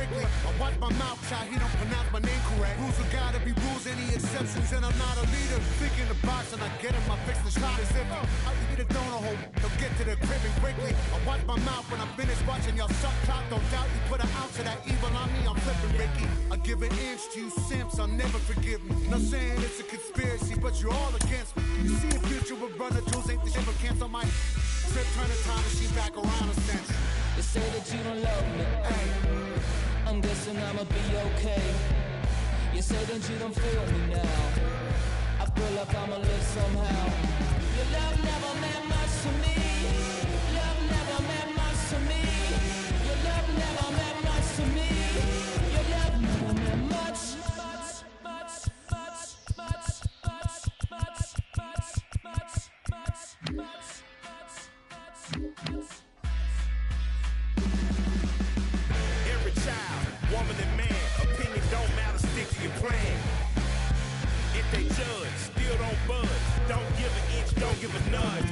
quickly. I watch my mouth, child, he don't pronounce my name correct. Rules will gotta be rules, any exceptions, and I'm not a leader. Think in the box and I get him, I fix the shot as if I'll eat a donut hole. They'll get to the crib and quickly. I watch my mouth when I'm finished watching y'all suck cock. Don't doubt you put an ounce of that evil on me, I'm flipping Ricky. I give an inch to you simps, I'll never forgive me. Not saying it's a conspiracy, but you're all against me. You see a future with brother tools, ain't the shit, but cancel my trip, turn the time machine back around a sense. They say that you don't love me, Hey, I'm guessing I'ma be okay. You say that you don't feel me now, I feel like I'ma live somehow. Your love never meant much to me. Love never meant much to me. Your love never meant much to me. Your love never meant much. Every child, woman and man, opinion don't matter, stick to your plan. If they judge, still don't budge. Don't give an inch, don't give a nudge.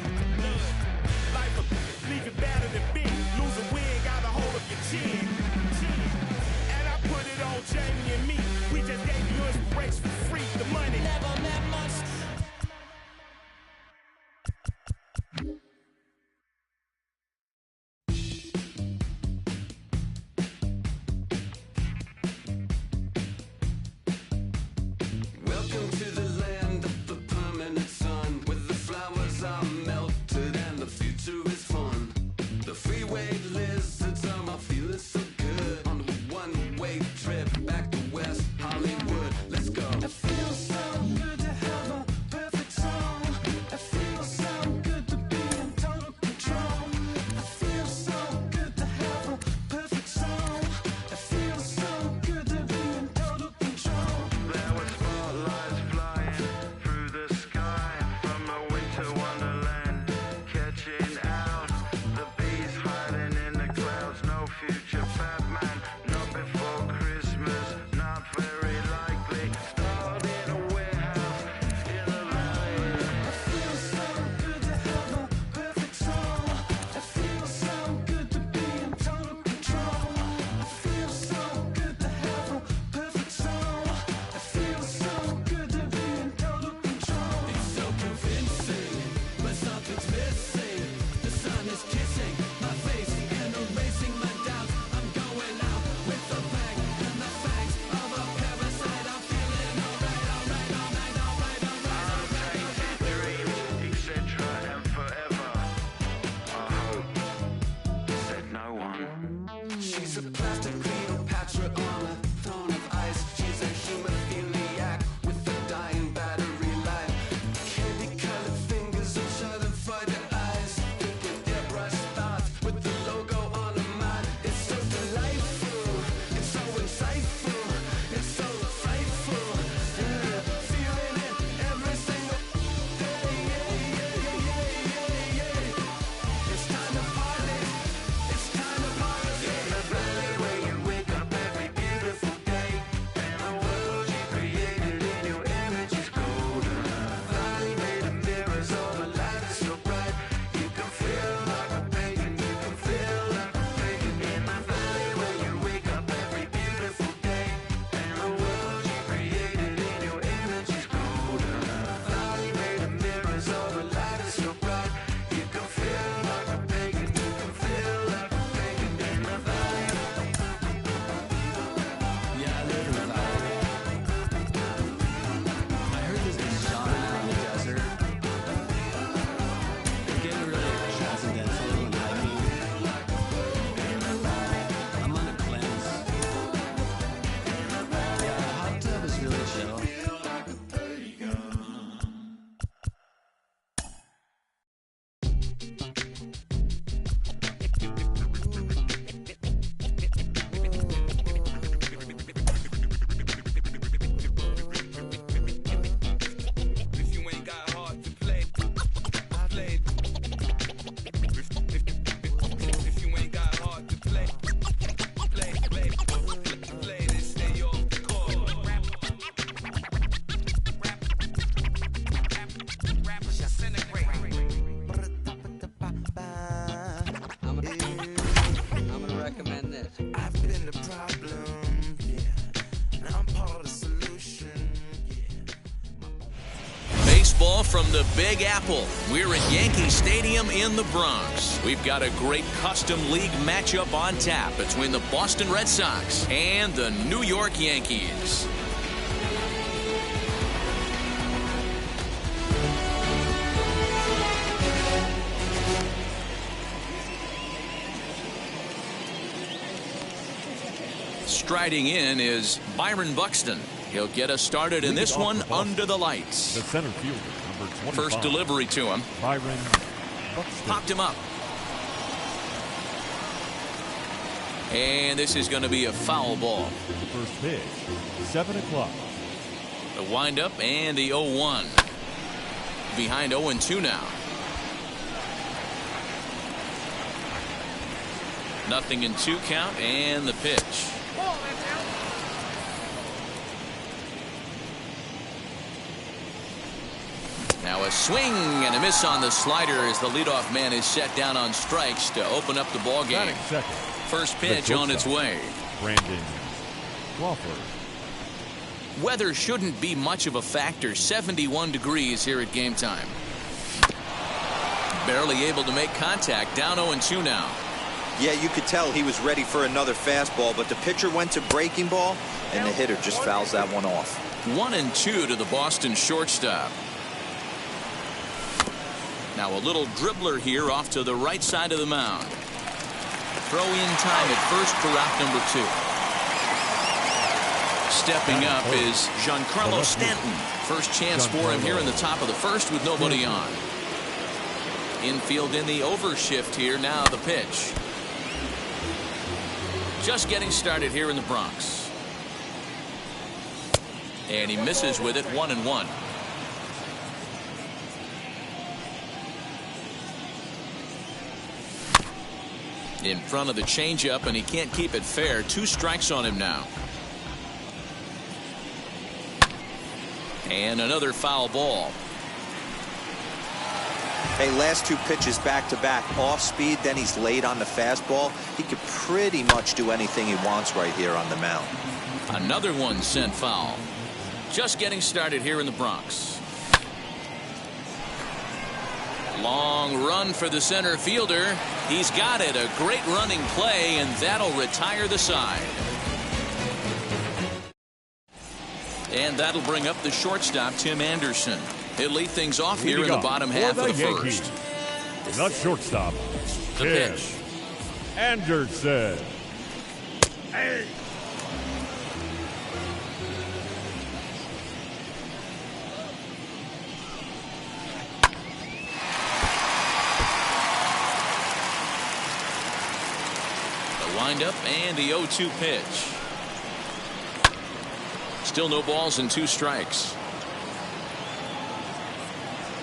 from the Big Apple. We're at Yankee Stadium in the Bronx. We've got a great custom league matchup on tap between the Boston Red Sox and the New York Yankees. Striding in is Byron Buxton. He'll get us started in this one under the lights. The center fielder, number 25. First delivery to him. Byron Buxton. Popped him up. And this is going to be a foul ball. The first pitch, 7 o'clock. The windup and the 0-1. Behind 0-2 now. Nothing in 2 count and the pitch. Now a swing and a miss on the slider as the leadoff man is set down on strikes to open up the ball game. First pitch on its way. Brandon Crawford. Weather shouldn't be much of a factor. 71 degrees here at game time. Barely able to make contact. Down 0-2 now. Yeah, you could tell he was ready for another fastball, but the pitcher went to breaking ball, and the hitter just fouls that one off. 1-2 to the Boston shortstop. Now a little dribbler here off to the right side of the mound. Throw in time at first for out number 2. Stepping up is Giancarlo Stanton. First chance for him here in the top of the first with nobody on. Infield in the overshift here. Now the pitch. Just getting started here in the Bronx. And he misses with it. 1-1. In front of the changeup, and he can't keep it fair. 2 strikes on him now. And another foul ball. Hey, last 2 pitches back-to-back. Off speed, then he's late on the fastball. He could pretty much do anything he wants right here on the mound. Another one sent foul. Just getting started here in the Bronx. Long run for the center fielder. He's got it. A great running play, and that'll retire the side. And that'll bring up the shortstop, Tim Anderson. He'll lead things off here in the bottom half of the first. The shortstop, The pitch. Anderson. Hey! Windup and the 0-2 pitch. Still no balls and 2 strikes.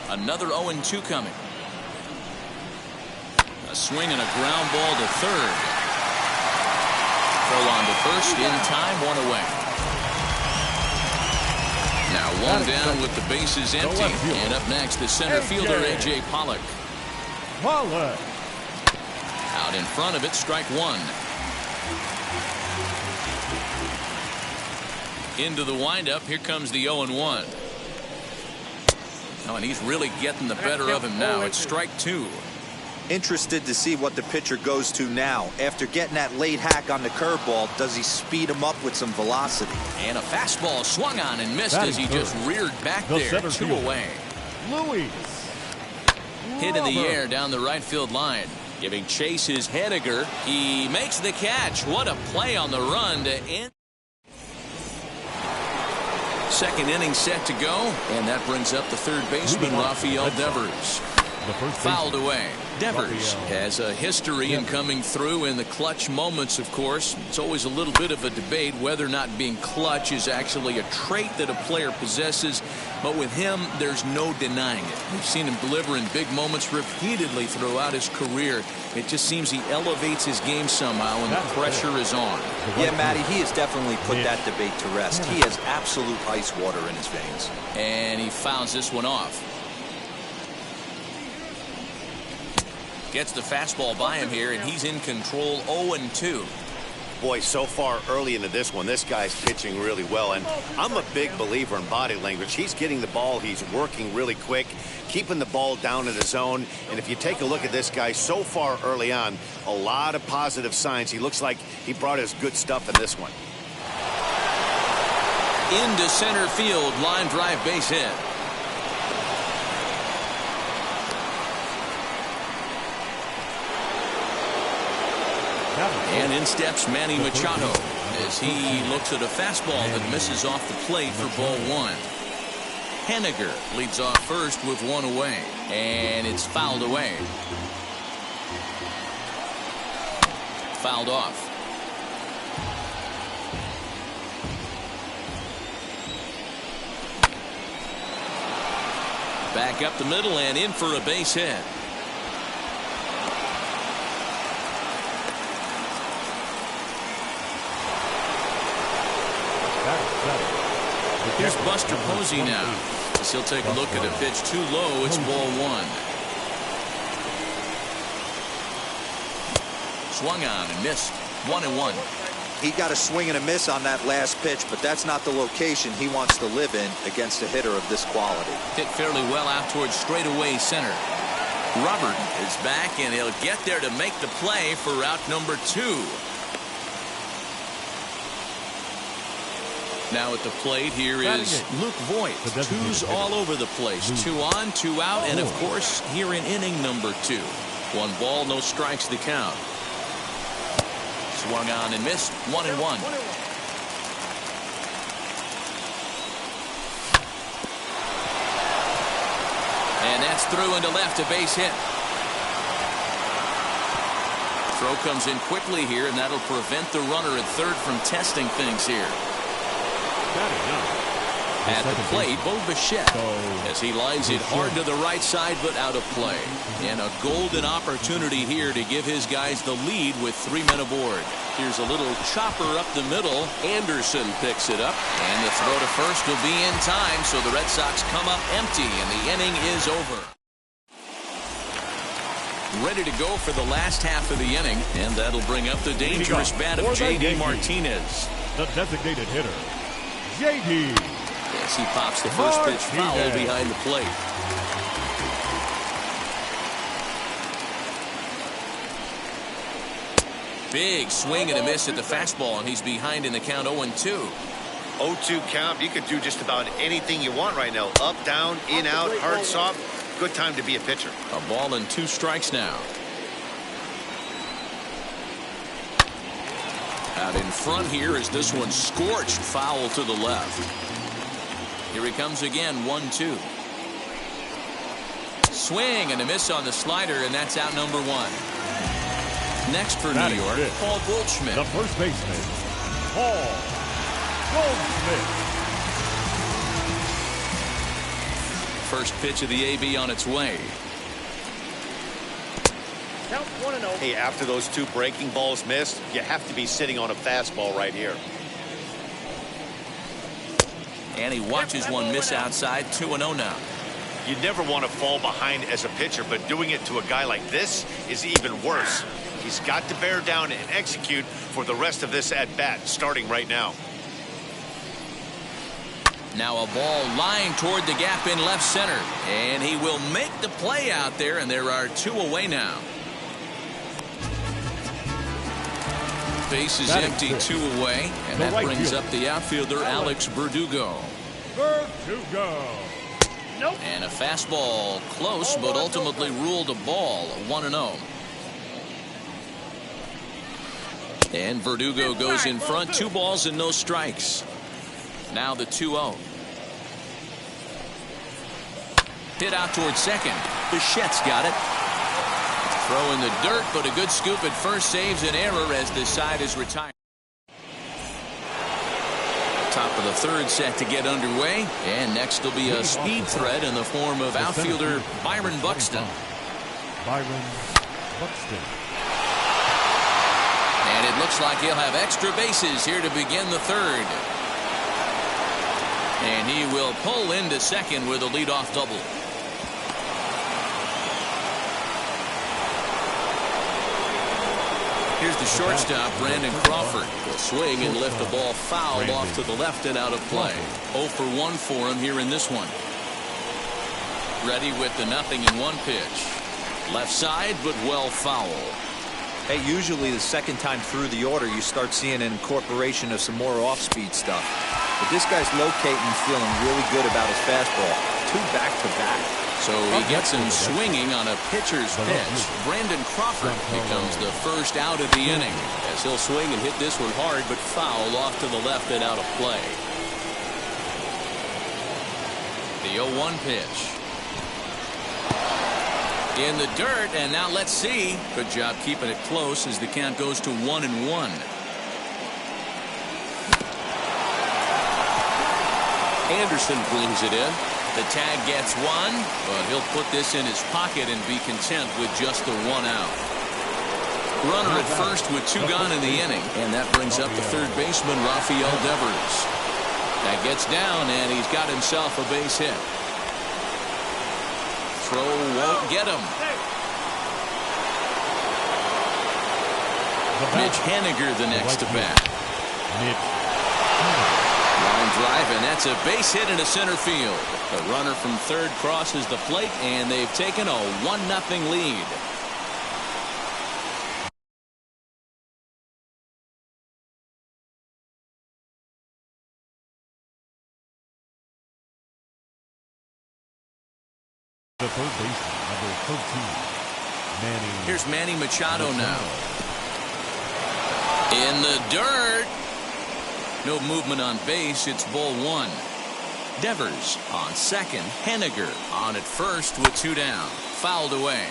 Another 0-2 coming. A swing and a ground ball to third. Throw on to first in time. 1 away. Now 1 down with the bases empty. And up next the center fielder A.J. Pollock. Out in front of it, strike 1. Into the windup. Here comes the 0-1. Oh, and he's really getting the better of him now. It's strike 2. Interested to see what the pitcher goes to now. After getting that late hack on the curveball, does he speed him up with some velocity? And a fastball swung on and missed as he just reared back there. 2 away. Hit in the air down the right field line. Giving chase is Hediger. He makes the catch. What a play on the run to end. Second inning set to go, and that brings up the third baseman, Rafael Devers. Fouled away. Devers has a history in coming through in the clutch moments, of course. It's always a little bit of a debate whether or not being clutch is actually a trait that a player possesses. But with him, there's no denying it. We've seen him deliver in big moments repeatedly throughout his career. It just seems he elevates his game somehow when the pressure is on. Yeah, Matty, he has definitely put that debate to rest. He has absolute ice water in his veins. And he fouls this one off. Gets the fastball by him here, and he's in control. 0-2. Boy, so far early into this one, this guy's pitching really well, and I'm a big believer in body language. He's getting the ball, he's working really quick, keeping the ball down in the zone, and if you take a look at this guy so far early on, a lot of positive signs. He looks like he brought his good stuff in this one. Into center field, line drive, base hit. And in steps Manny Machado as he looks at a fastball that misses off the plate for ball one. Henniger leads off first with one away, and it's fouled away. Fouled off. Back up the middle and in for a base hit. Here's Buster Posey now, as he'll take a look at a pitch too low. It's ball one. Swung on and missed. 1-1. He got a swing and a miss on that last pitch, but that's not the location he wants to live in against a hitter of this quality. Hit fairly well out towards straightaway center. Robert is back, and he'll get there to make the play for route number 2. Now at the plate here is Luke Voit. Twos all over the place. 2 on, 2 out, and of course here in inning number 2. 1 ball, no strikes the count. Swung on and missed. 1-1. And that's through into left, a base hit. Throw comes in quickly here, and that'll prevent the runner at third from testing things here. At the plate, Bo Bichette, as he lines it hard to the right side, but out of play. And a golden opportunity here to give his guys the lead with 3 men aboard. Here's a little chopper up the middle. Anderson picks it up, and the throw to first will be in time, so the Red Sox come up empty, and the inning is over. Ready to go for the last half of the inning, and that'll bring up the dangerous bat of J.D. Martinez. The designated hitter, J.D. Yes, he pops the first pitch foul behind the plate. Big swing and a miss at the fastball, and he's behind in the count 0-2. 0-2 count. You could do just about anything you want right now. Up, down, in, out, hard, soft. Good time to be a pitcher. A ball and 2 strikes now. Out in front here is this one scorched foul to the left. Here he comes again, 1-2. Swing and a miss on the slider, and that's out number 1. Next for New York, Paul Goldschmidt. The first baseman, Paul Goldschmidt. First pitch of the AB on its way. Count 1-0. Hey, after those 2 breaking balls missed, you have to be sitting on a fastball right here. And he watches one miss outside. 2-0 now. You never want to fall behind as a pitcher, but doing it to a guy like this is even worse. He's got to bear down and execute for the rest of this at-bat, starting right now. Now a ball lined toward the gap in left center, and he will make the play out there, and there are 2 away now. Base is empty, 2 away, and that brings up the outfielder Alex Verdugo. And a fastball close, but ultimately ruled a ball. 1-0. And Verdugo goes in front. 2 balls and no strikes. Now the 2-0. Hit out towards second. Bichette's got it. Throw in the dirt, but a good scoop at first saves an error as this side is retired. Top of the 3rd set to get underway, and next will be a speed threat in the form of outfielder Byron Buxton. Byron Buxton. And it looks like he'll have extra bases here to begin the 3rd. And he will pull into second with a leadoff double. Here's the shortstop, Brandon Crawford. He'll swing and lift the ball foul off to the left and out of play. 0 for 1 for him here in this one. Ready with the 0-1 pitch. Left side, but well foul. Hey, usually the second time through the order, you start seeing an incorporation of some more off-speed stuff. But this guy's locating, feeling really good about his fastball. 2 back-to-back. So he gets him swinging on a pitcher's pitch. Brandon Crawford becomes the first out of the inning, as he'll swing and hit this one hard, but foul off to the left and out of play. The 0-1 pitch. In the dirt, and now let's see. Good job keeping it close as the count goes to 1-1. Anderson brings it in. The tag gets 1, but he'll put this in his pocket and be content with just the 1 out. Runner at first with 2 gone in the inning, and that brings up the third baseman, Rafael Devers. That gets down, and he's got himself a base hit. Throw won't get him. Mitch Haniger the next to bat. Line drive, and that's a base hit into center field. The runner from third crosses the plate, and they've taken a 1-0 lead. The third baseman, number 13, Manny. Here's Manny Machado now. In the dirt. No movement on base. It's ball 1. Devers on second. Haniger on at first with 2 down. Fouled away.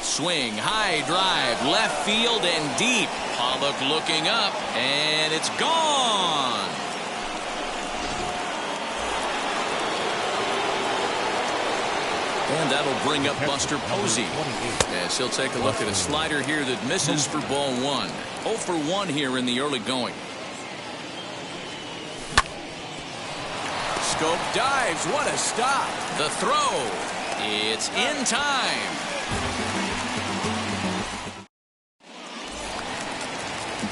Swing, high drive, left field and deep. Pollock looking up, and it's gone. And that'll bring up Buster Posey, as he'll take a look at a slider here that misses for ball 1. 0 for 1 here in the early going. Scope dives. What a stop. The throw. It's in time.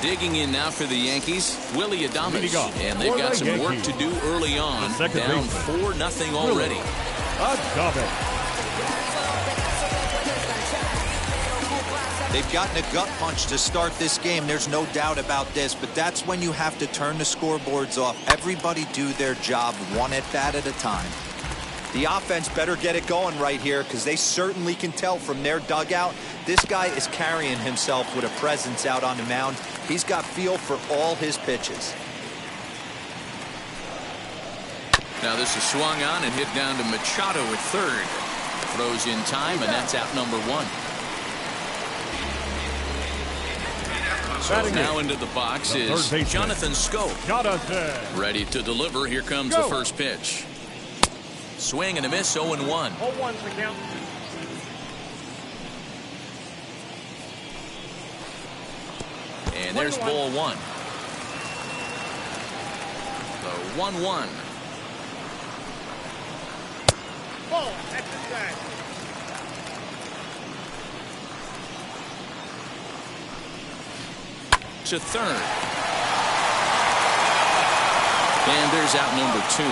Digging in now for the Yankees, Willie Adames. And they've got some work to do early on. Down 4-0 already. Adames. They've gotten a gut punch to start this game. There's no doubt about this, but that's when you have to turn the scoreboards off. Everybody do their job 1 at-bat at a time. The offense better get it going right here, because they certainly can tell from their dugout this guy is carrying himself with a presence out on the mound. He's got feel for all his pitches. Now this is swung on and hit down to Machado at third. Throws in time, and that's out number 1. So now into the box is Jonathan Schoop. Ready to deliver. Here comes the first pitch. Swing and a miss, 0-1. 0-1's the count. And there's ball 1. The 1-1. Ball, that's inside. To third. And there's out number 2.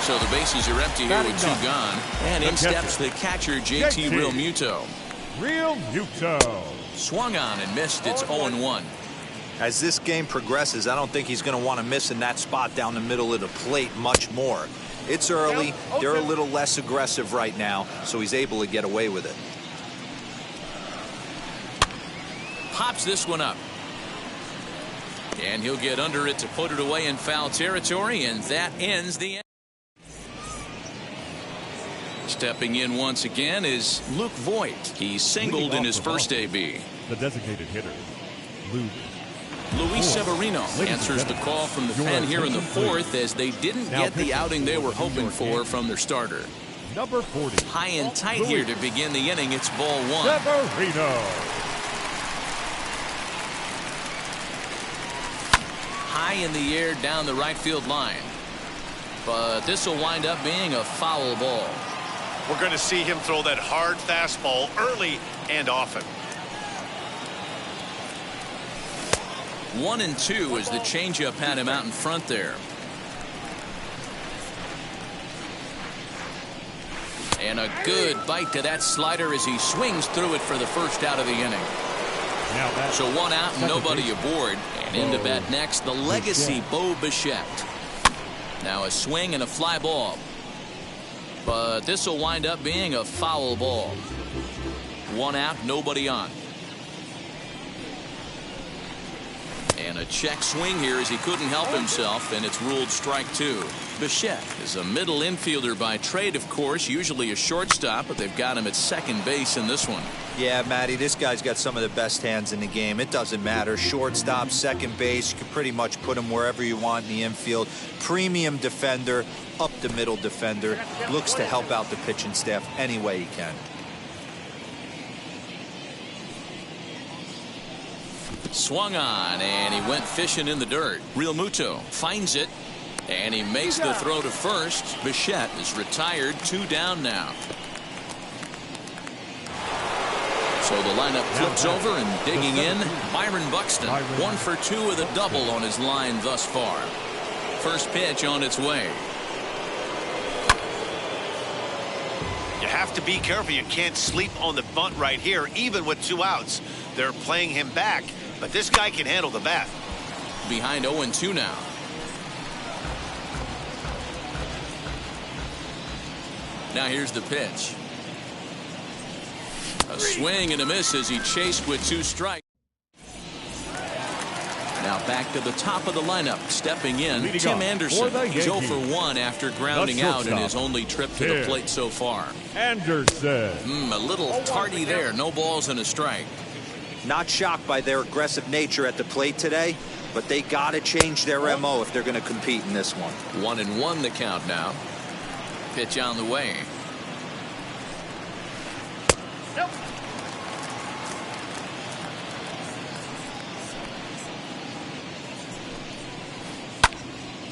So the bases are empty here with 2 gone. And in steps the catcher, JT Realmuto. Swung on and missed. It's 0-1. As this game progresses, I don't think he's going to want to miss in that spot down the middle of the plate much more. It's early. They're a little less aggressive right now, so he's able to get away with it. Pops this one up. And he'll get under it to put it away in foul territory, and that ends the end. Stepping in once again is Luke Voit. He singled in his first AB. The designated hitter, Luis Severino answers the call from the pen here in the 4th, as they didn't get the outing they were hoping for from their starter. Number 40. High and tight here to begin the inning. It's ball 1. Severino. High in the air down the right field line. but this will wind up being a foul ball. We're going to see him throw that hard fastball early and often. 1-2 as the changeup had him out in front there. And a good bite to that slider as he swings through it for the first out of the inning. So 1 out and nobody aboard. And into bat next, the legacy Bo Bichette. Now a swing and a fly ball. But this will wind up being a foul ball. 1 out, nobody on. And a check swing here as he couldn't help himself, and it's ruled strike 2. Bichette is a middle infielder by trade, of course, usually a shortstop, but they've got him at second base in this one. Yeah, Matty, this guy's got some of the best hands in the game. It doesn't matter. Shortstop, second base, you can pretty much put him wherever you want in the infield. Premium defender, up the middle defender, looks to help out the pitching staff any way he can. Swung on, and he went fishing in the dirt. Real Muto finds it, and he makes the throw to first. Bichette is retired, 2 down now. So the lineup flips over and digging in. Byron Buxton, 1 for 2 with a double on his line thus far. First pitch on its way. You have to be careful. You can't sleep on the bunt right here, even with 2 outs. They're playing him back, but this guy can handle the bat. Behind 0-2 now. Now here's the pitch. A swing and a miss as he chased with 2 strikes. Now back to the top of the lineup. Stepping in, Tim Anderson. He's 0 for 1 after grounding out in his only trip to the plate so far. Anderson. A little tardy there. No balls and a strike. Not shocked by their aggressive nature at the plate today, but they got to change their MO if they're going to compete in this one. 1-1 the count now. Pitch on the way.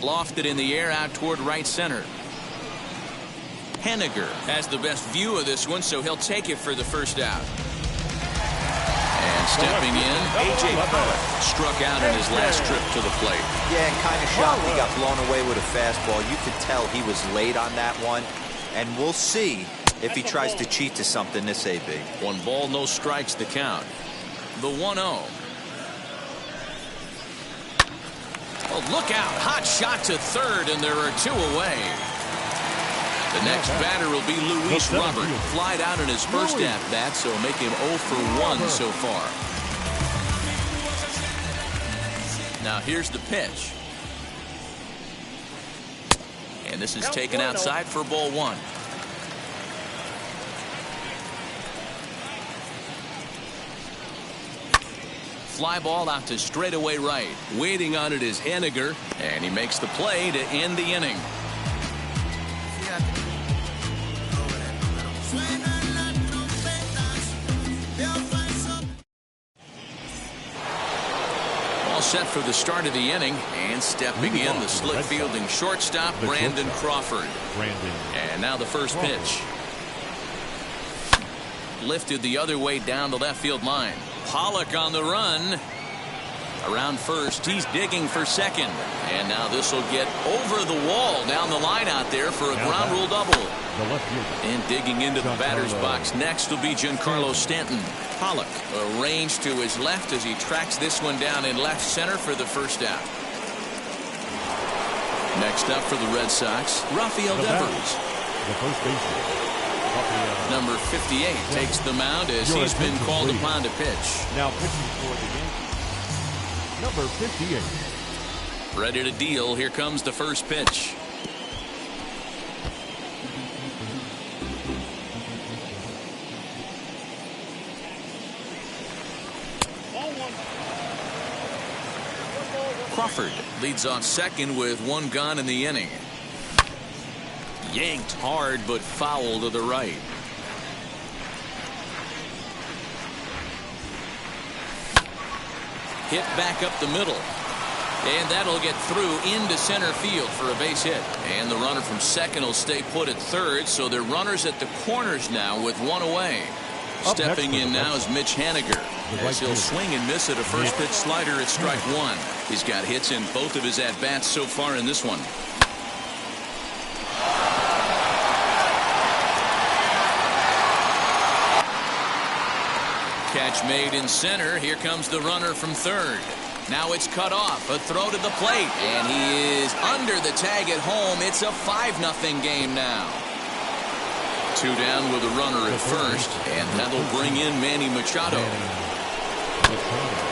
Lofted in the air out toward right center. Henniger has the best view of this one, so he'll take it for the first out. And stepping in, A.J. Pollock struck out in his last trip to the plate. Yeah, and kind of shocked he got blown away with a fastball. You could tell he was late on that one, and we'll see if he tries to cheat to something this AB. 1 ball, no strikes the count. The 1-0. Oh, look out. Hot shot to third, and there are 2 away. The next batter will be Luis Robert. Flied out in his first at-bat, so make him 0 for 1 so far. Now here's the pitch. And this is taken outside for ball 1. Fly ball out to straightaway right. Waiting on it is Henniger, and he makes the play to end the inning. All set for the start of the inning, and stepping in, the slick fielding shortstop, Brandon Crawford. And now the first pitch. Lifted the other way down the left field line. Pollock on the run. Around first, he's digging for second. And now this will get over the wall down the line out there for a ground rule double. And digging into the batter's box next will be Giancarlo Stanton. Pollock arranged to his left as he tracks this one down in left center for the first out. Next up for the Red Sox, Rafael Devers. The first baseman. Number 58 takes the mound as he's been called upon to pitch. Now pitching for the game, number 58. Ready to deal. Here comes the first pitch. Crawford leads off second with 1 gone in the inning. Yanked hard but foul to the right. Hit back up the middle. And that'll get through into center field for a base hit. And the runner from second will stay put at third, so they're runners at the corners now with one away. Stepping in now is Mitch Haniger, as he'll swing and miss at a first pitch slider at strike one. He's got hits in both of his at-bats so far in this one. Catch made in center. Here comes the runner from third. Now it's cut off. A throw to the plate. And he is under the tag at home. It's a 5-0 game now. 2 down with a runner at first. And that'll bring in Manny Machado.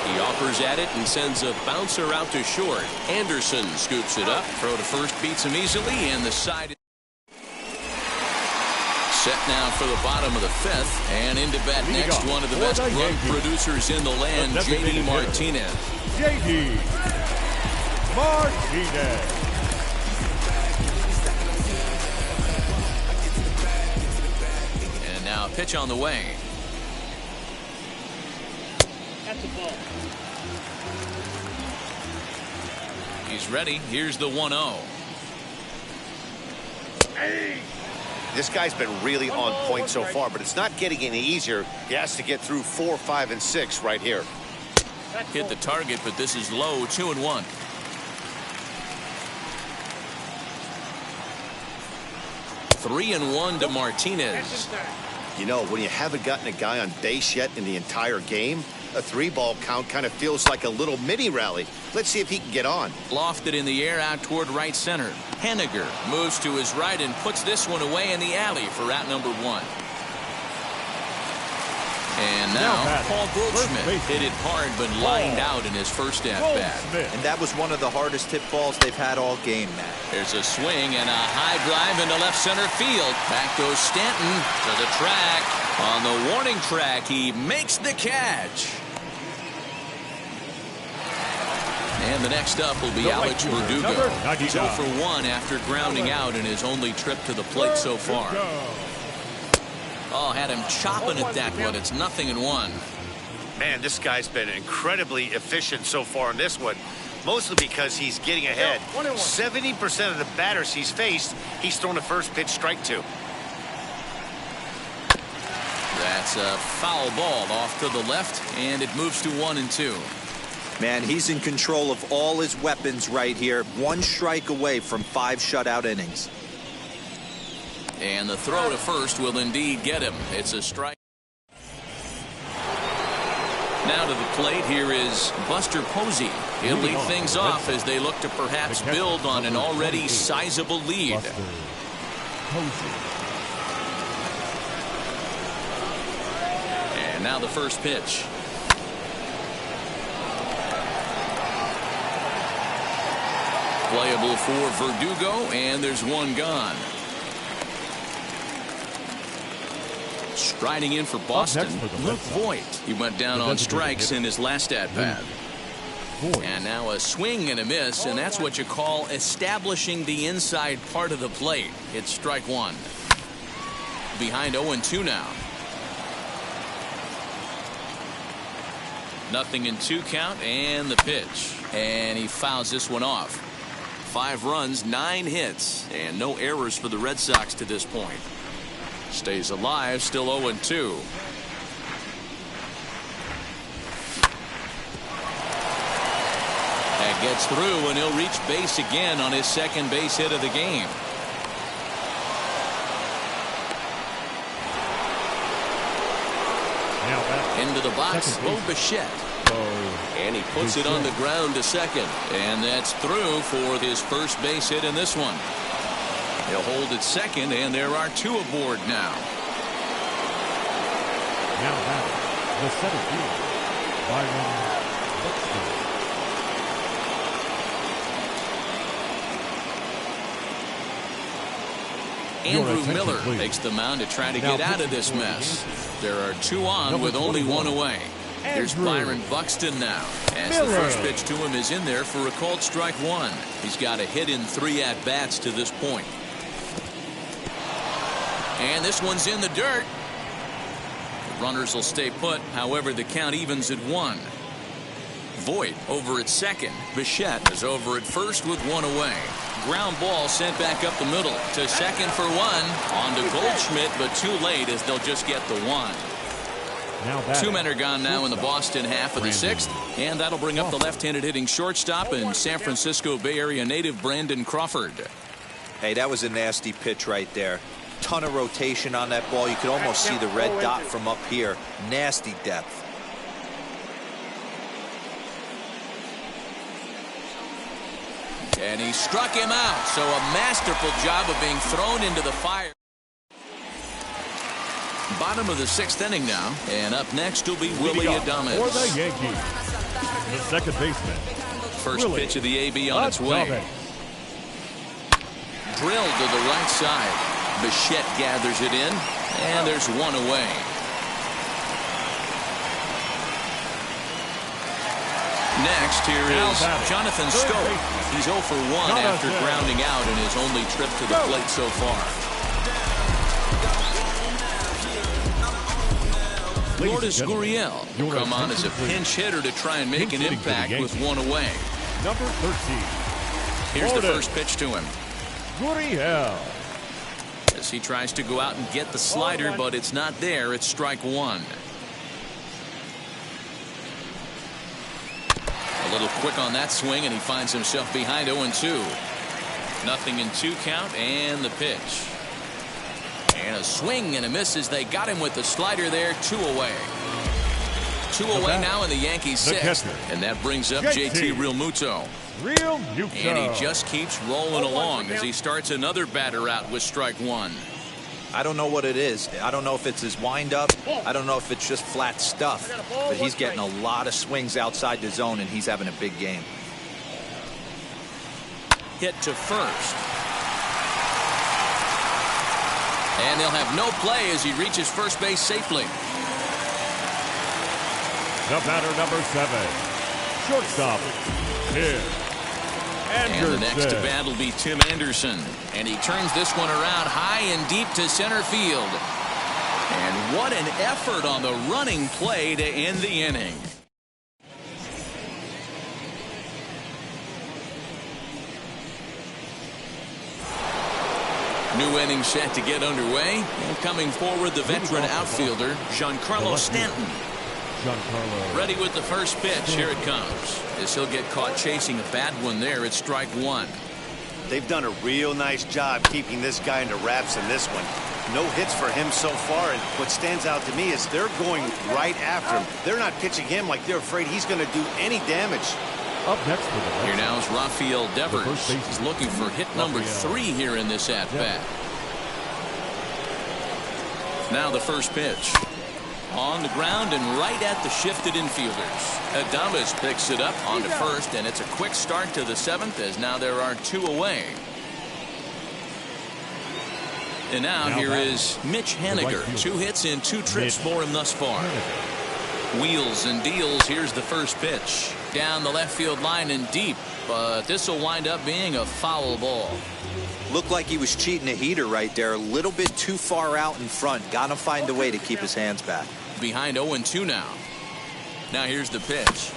He offers at it and sends a bouncer out to short. Anderson scoops it up. Throw to first beats him easily. And the side is set now for the bottom of the 5th. And into bat next, one of the best run producers in the land, J.D. Martinez. J.D. Martinez. And now a pitch on the way. That's a ball. He's ready. Here's the 1-0. This guy's been really on point so far, but it's not getting any easier. He has to get through 4, 5, and 6 right here. Hit the target, but this is low. 2-1. Three and 1 to Martinez. You know, when you haven't gotten a guy on base yet in the entire game, a 3-ball count kind of feels like a little mini rally. Let's see if he can get on. Lofted in the air out toward right center. Haniger moves to his right and puts this one away in the alley for out number 1. And now Paul Goldschmidt hit it hard but lined out in his first at-bat. And that was one of the hardest hit balls they've had all game, Matt. There's a swing and a high drive into left center field. Back goes Stanton to the track. On the warning track, he makes the catch. And the next up will be Alex Verdugo. He's 0 for 1 after grounding out in his only trip to the plate so far. Oh, had him chopping at that one. It's 0-1. Man, this guy's been incredibly efficient so far in this one, mostly because he's getting ahead. 70% of the batters he's faced, he's thrown a first pitch strike to. That's a foul ball off to the left, and it moves to 1-2. Man, he's in control of all his weapons right here. 1 strike away from 5 shutout innings. And the throw to first will indeed get him. It's a strike. Now to the plate, here is Buster Posey. He'll lead things off as they look to perhaps build on an already sizable lead. And now the first pitch. Playable for Verdugo, and there's 1 gone. Striding in for Boston, Luke Voit. He went down on strikes in his last at-bat. And now a swing and a miss, and that's what you call establishing the inside part of the plate. It's strike 1. Behind 0-2 now. 0-2 count, and the pitch. And he fouls this one off. 5 runs, 9 hits, and no errors for the Red Sox to this point. Stays alive, still 0-2. That gets through, and he'll reach base again on his second base hit of the game. Into the box, Bo Bichette. And he puts it on the ground to second. And that's through for his first base hit in this one. He'll hold at second, and there are 2 aboard now. Now batting, the center fielder, Byron Buxton. Andrew Miller makes the mound to try to get out of this mess. There are 2 on with only 1 away. Here's Byron Buxton now. As the first pitch to him is in there for a called strike 1. He's got a hit in 3 at-bats to this point. And this one's in the dirt. The runners will stay put. However, the count evens at 1. Voit over at second. Bichette is over at first with one away. Ground ball sent back up the middle to second for one. On to Goldschmidt, but too late as they'll just get the one. Two men are gone now in the Boston half of the sixth, and that'll bring up the left-handed hitting shortstop and San Francisco Bay Area native Brandon Crawford. Hey, that was a nasty pitch right there. Ton of rotation on that ball. You could almost see the red dot from up here. Nasty depth. And he struck him out, so a masterful job of being thrown into the fire. Bottom of the sixth inning now, and up next will be Willy Adames. For the Yankees, the second baseman. First pitch of the AB on its way. Drilled to the right side. Bichette gathers it in, and there's one away. Next, here is Jonathan Schoop. He's 0 for 1 after grounding out in his only trip to the plate so far. Lourdes Gurriel will come on as a pinch hitter to try and make an impact with one away. Number 13. Here's the first pitch to him. Gurriel. As he tries to go out and get the slider, but it's not there. It's strike one. A little quick on that swing, and he finds himself behind 0-2. Nothing in 2 count, and the pitch. And a swing and a miss as they got him with the slider there. 2 away. 2 away now in the Yankees sixth. And that brings up JT Realmuto. And he just keeps rolling along as he starts another batter out with strike one. I don't know what it is. I don't know if it's his windup. I don't know if it's just flat stuff. But he's getting a lot of swings outside the zone, and he's having a big game. Hit to first. And they'll have no play as he reaches first base safely. The batter, number 7. Shortstop, Tim Anderson. And the next to bat will be Tim Anderson. And he turns this one around high and deep to center field. And what an effort on the running play to end the inning. New inning set to get underway. And coming forward, the veteran outfielder, Giancarlo Stanton. Ready with the first pitch. Here it comes. As he'll get caught chasing a bad one there, it's strike one. They've done a real nice job keeping this guy into wraps in this one. No hits for him so far, and what stands out to me is they're going right after him. They're not pitching him like they're afraid he's going to do any damage. Up next for the here now is Rafael Devers. He's looking for hit number 3 here in this at-bat. Now the first pitch. On the ground and right at the shifted infielders. Adames picks it up onto first, and it's a quick start to the 7th as now there are 2 away. And now here is Mitch Haniger. 2 hits in 2 trips for him thus far. Wheels and deals. Here's the first pitch. Down the left field line and deep, but this will wind up being a foul ball. Looked like he was cheating a heater right there. A little bit too far out in front. Got to find a way to keep his hands back. Behind 0-2 now. Now here's the pitch.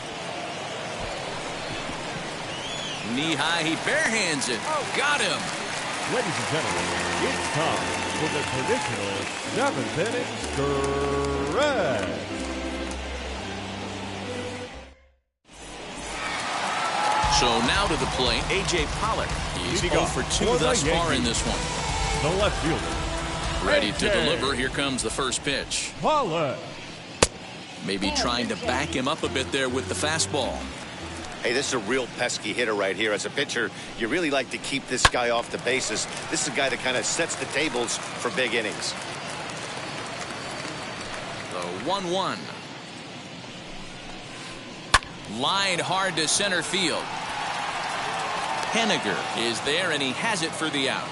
Knee high, he barehands it. Got him. Ladies and gentlemen, it's time for the traditional 7th inning stretch. So now to the plate, A.J. Pollock. He's 0 for 2 thus far in this one. The left fielder. Ready to deliver. Here comes the first pitch. Pollock. Maybe trying to back him up a bit there with the fastball. Hey, this is a real pesky hitter right here. As a pitcher, you really like to keep this guy off the bases. This is a guy that kind of sets the tables for big innings. The 1-1. Line hard to center field. Haniger is there, and he has it for the out.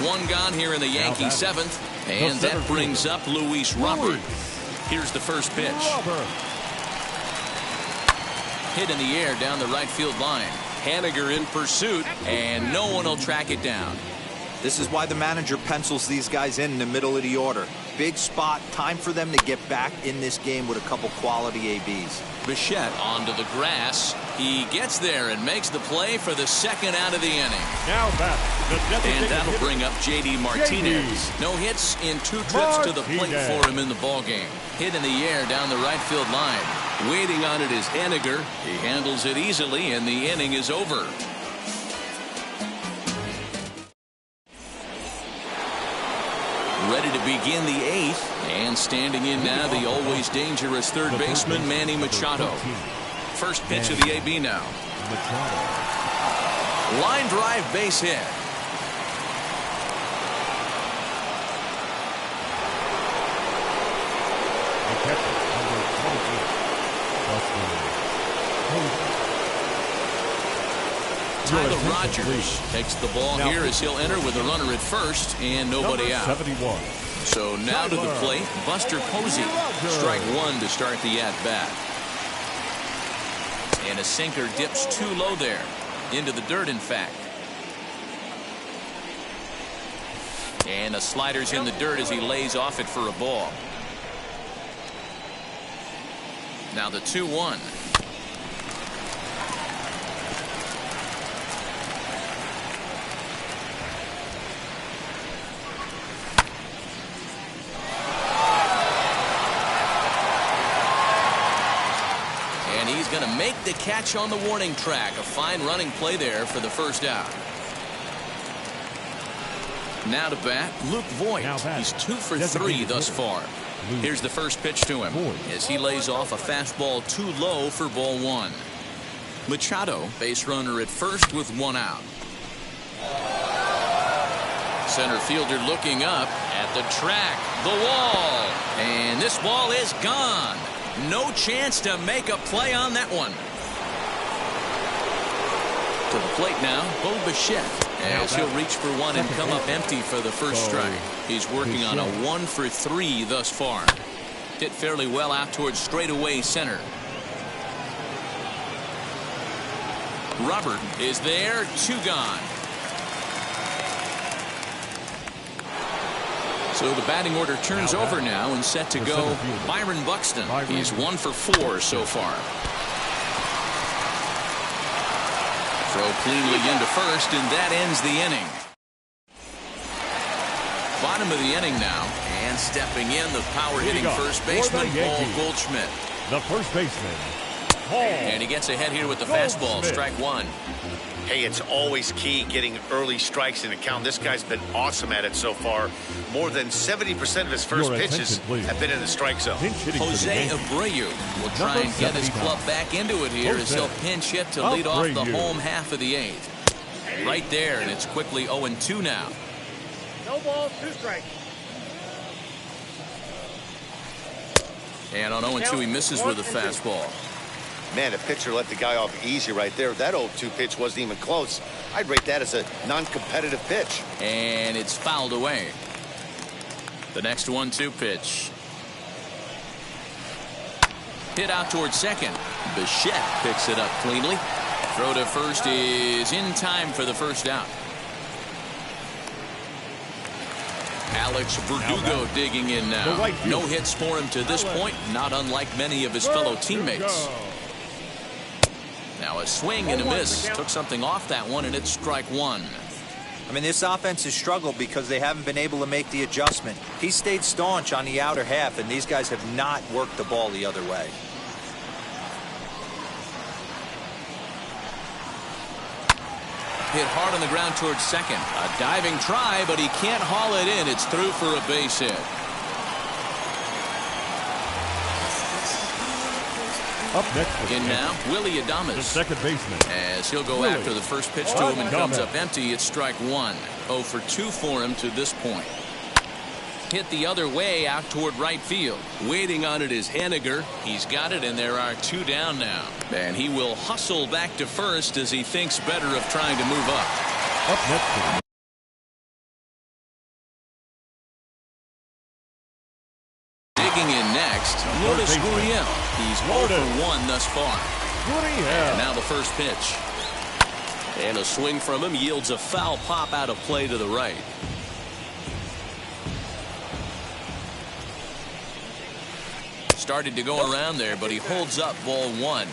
One gone here in the Yankee 7th, and that brings up Luis Robert. Here's the first pitch. Hit in the air down the right field line. Haniger in pursuit, and no one will track it down. This is why the manager pencils these guys in the middle of the order. big spot. Time for them to get back in this game with a couple quality ABs. Bichette onto the grass. He gets there and makes the play for the second out of the inning. Now back. And that'll bring up J.D. Martinez. No hits in 2 trips to the plate for him in the ballgame. Hit in the air down the right field line. Waiting on it is Henniger. He handles it easily, and the inning is over. Ready to begin the 8th, and standing in now the always dangerous third baseman Manny Machado. First pitch of the AB now. Line drive, base hit. Tyler Rogers takes the ball here as he'll enter with a runner at first and nobody out. 71. So now to the plate, Buster Posey. Strike 1 to start the at-bat. And a sinker dips too low there. Into the dirt, in fact. And the slider's in the dirt as he lays off it for a ball. Now the 2-1. And he's going to make the catch on the warning track. A fine running play there for the first out. Now to bat, Luke Voit. He's 2 for 3 thus far. Here's the first pitch to him as he lays off a fastball too low for ball 1. Machado, base runner at first with 1 out. Center fielder looking up at the track, the wall, and this ball is gone. No chance to make a play on that one. To the plate now, Bo Bichette, as he'll reach for one and come up empty for the first strike. He's working on a 1 for 3 thus far. Hit fairly well out towards straightaway center. Robert is there, 2 gone. So the batting order turns over now and set to go Byron Buxton. He's 1 for 4 so far. Throw cleanly into first, and that ends the inning. Bottom of the inning now, and stepping in the power-hitting first baseman, Paul Goldschmidt. The first baseman, Paul. And he gets ahead here with the fastball, strike 1. Hey, it's always key getting early strikes in a count. This guy's been awesome at it so far. More than 70% of his first pitches have been in the strike zone. Jose Abreu will try and get his club back into it here as he'll pinch hit to lead off the home half of the 8th. Right there, and it's quickly 0-2 now. No balls, 2 strikes. And on 0-2, he misses with a fastball. Man, a pitcher let the guy off easy right there. That 0-2 pitch wasn't even close. I'd rate that as a non-competitive pitch. And it's fouled away. The next 1-2 pitch. Hit out towards second. Bichette picks it up cleanly. Throw to first is in time for the first out. Alex Verdugo digging in now. No hits for him to this point, not unlike many of his fellow teammates. Now a swing and a miss. Took something off that one, and it's strike 1. I mean, this offense has struggled because they haven't been able to make the adjustment. He stayed staunch on the outer half, and these guys have not worked the ball the other way. Hit hard on the ground towards second. A diving try, but he can't haul it in. It's through for a base hit. Up next in now, Willie Adames, the second baseman, as he'll go after the first pitch to him and comes up empty. It's strike 1. 0 for 2 for him to this point. Hit the other way out toward right field. Waiting on it is Henniger. He's got it, and there are 2 down now. And he will hustle back to first as he thinks better of trying to move up. Up next. Digging in next, Lourdes Gurriel. He's 0 for 1 thus far. And now the first pitch. And a swing from him yields a foul pop out of play to the right. Started to go around there, but he holds up ball one.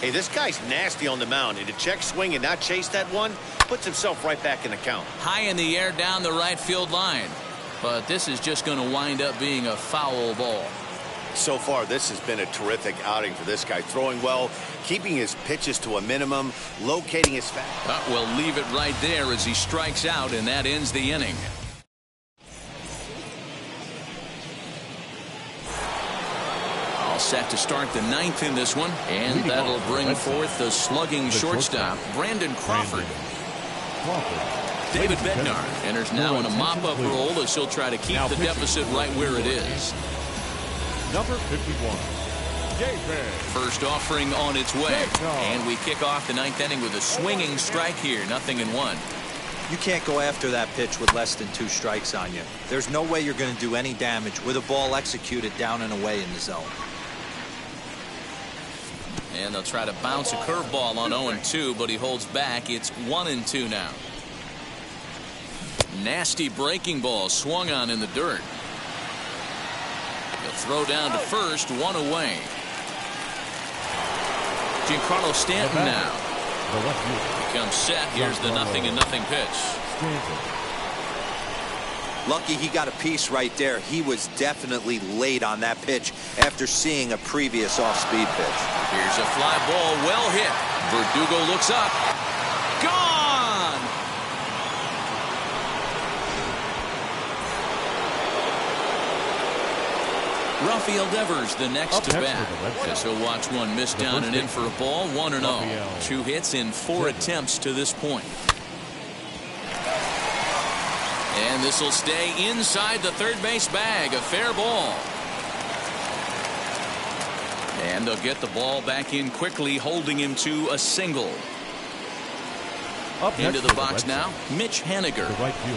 Hey, this guy's nasty on the mound, and to check swing and not chase that one puts himself right back in the count. High in the air down the right field line, but this is just going to wind up being a foul ball. So far, this has been a terrific outing for this guy. Throwing well, keeping his pitches to a minimum, locating his fastball. We'll leave it right there as he strikes out, and that ends the inning. All set to start the ninth in this one, and that'll bring forth the slugging shortstop, Brandon Crawford. David Bednar enters now in a mop-up role as he'll try to keep the deficit right where it is. Number 51, David. First offering on its way, and we kick off the ninth inning with a swinging strike here, 0-1. You can't go after that pitch with less than 2 strikes on you. There's no way you're going to do any damage with a ball executed down and away in the zone. And they'll try to bounce a curveball on 0-2, but he holds back. It's 1-2 now. Nasty breaking ball swung on in the dirt. The throw down to first, 1 away. Giancarlo Stanton now. Becomes set. Here's the 0-0 pitch. Lucky he got a piece right there. He was definitely late on that pitch after seeing a previous off-speed pitch. Here's a fly ball, well hit. Verdugo looks up. Gone! Rafael Devers the next to bat, as he'll watch one miss down and in for a ball. 1-0. 2 hits in 4 attempts to this point. And this will stay inside the third base bag. A fair ball. And they'll get the ball back in quickly, holding him to a single. Into the box now, Mitch Haniger.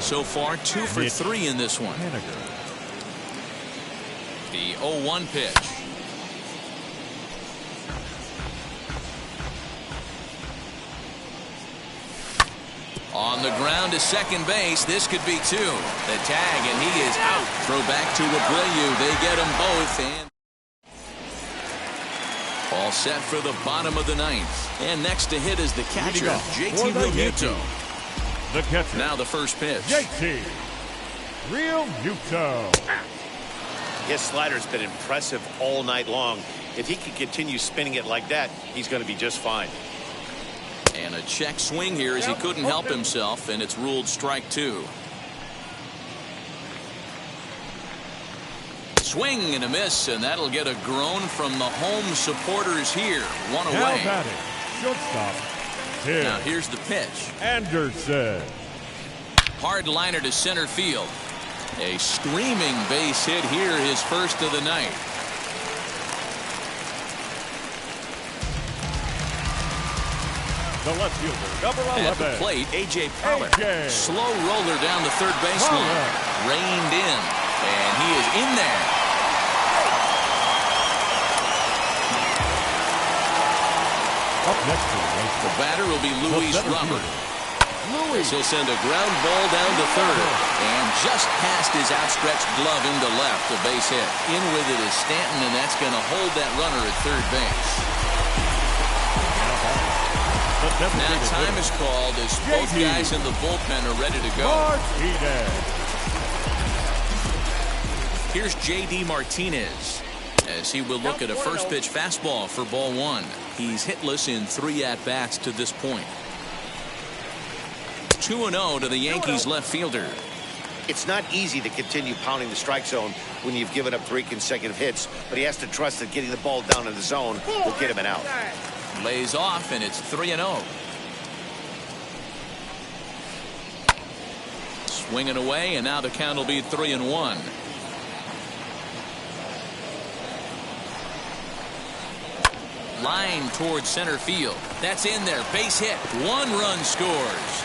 So far, 2 for 3 in this one. The 0-1 pitch. On the ground to second base. This could be 2. The tag, and he is out. Throw back to Abreu. They get them both. And all set for the bottom of the ninth. And next to hit is the catcher, JT Realmuto. The catcher. Now the first pitch. JT Realmuto. His slider's been impressive all night long. If he can continue spinning it like that, he's going to be just fine. And a check swing here as he couldn't help himself, and it's ruled strike 2. Swing and a miss, and that'll get a groan from the home supporters here. 1 away. Now batting, shortstop. Now here's the pitch. Anderson. Hard liner to center field. A screaming base hit here, his first of the night. The left fielder, number 11. At the plate, A.J. Pollard. Slow roller down the third baseline. Reined in, and he is in there. Up next, the batter will be Luis Robert. He'll send a ground ball down to third, and just past his outstretched glove into left, a base hit. In with it is Stanton, and that's going to hold that runner at third base. Now time is called as both guys in the bullpen are ready to go. Here's J.D. Martinez as he will look at a first pitch fastball for ball 1. He's hitless in 3 at-bats to this point. 2-0 to the Yankees left fielder. It's not easy to continue pounding the strike zone when you've given up 3 consecutive hits, but he has to trust that getting the ball down in the zone will get him an out. Lays off, and it's 3-0. Swinging away, and now the count will be 3-1. Line towards center field. That's in there. Base hit. 1 run scores.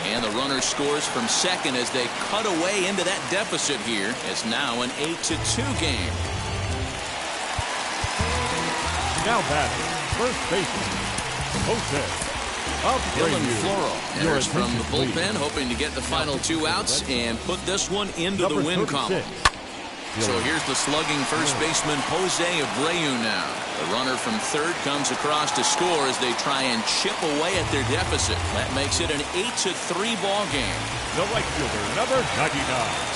And the runner scores from second as they cut away into that deficit here. It's now an 8-2 game. Now batting, first baseman, Jose Dylan Floro enters from the bullpen, hoping to get the final 2 outs and put this one into the win column. So here's the slugging first baseman Jose Abreu now. The runner from third comes across to score as they try and chip away at their deficit. That makes it an 8-3 ball game. The right fielder, number 99.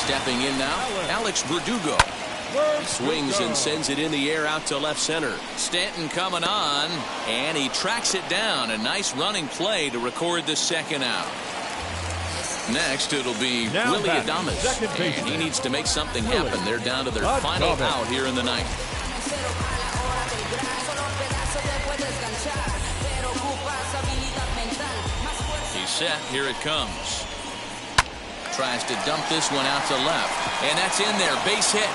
Stepping in now, Alex Verdugo. He swings and sends it in the air out to left center. Stanton coming on, and he tracks it down. A nice running play to record the second out. Next, it'll be Willy Adames, and he needs to make something happen. They're down to their final out here in the ninth. He's set. Here it comes. Tries to dump this one out to left, and that's in there. Base hit.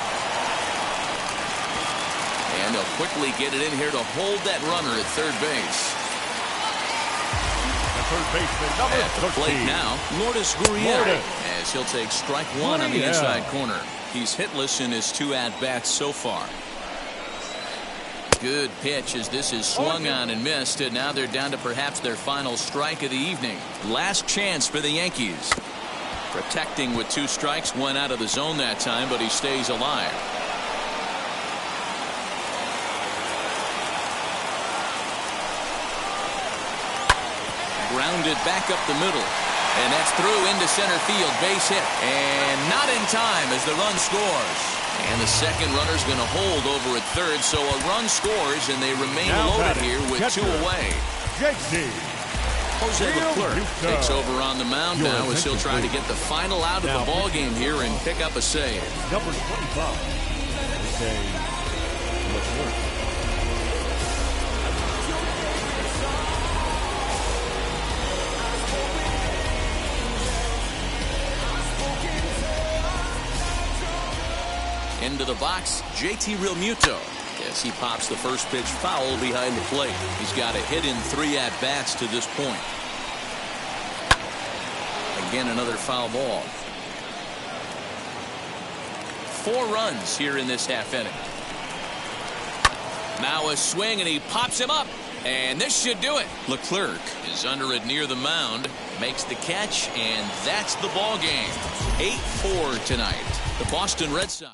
And they'll quickly get it in here to hold that runner at third base. Third baseman, number at the 13. plate now, Lourdes Gurriel, as he'll take strike one on the inside corner. He's hitless in his 2 at-bats so far. Good pitch as this is swung on and missed, and now they're down to perhaps their final strike of the evening. Last chance for the Yankees. Protecting with 2 strikes, one out of the zone that time, but he stays alive. Grounded back up the middle, and that's through into center field. Base hit, and not in time as the run scores. And the second runner's going to hold over at third, so a run scores, and they remain loaded here with 2 away. Jose Leclerc takes over on the mound now as he'll try to get the final out of the ball game here and pick up a save. Number 25. Into the box, JT Realmuto. As he pops the first pitch foul behind the plate. He's got a hit in 3 at-bats to this point. Again, another foul ball. 4 runs here in this half inning. Now a swing, and he pops him up. And this should do it. Leclerc is under it near the mound. Makes the catch, and that's the ball game. 8-4 tonight. The Boston Red Sox.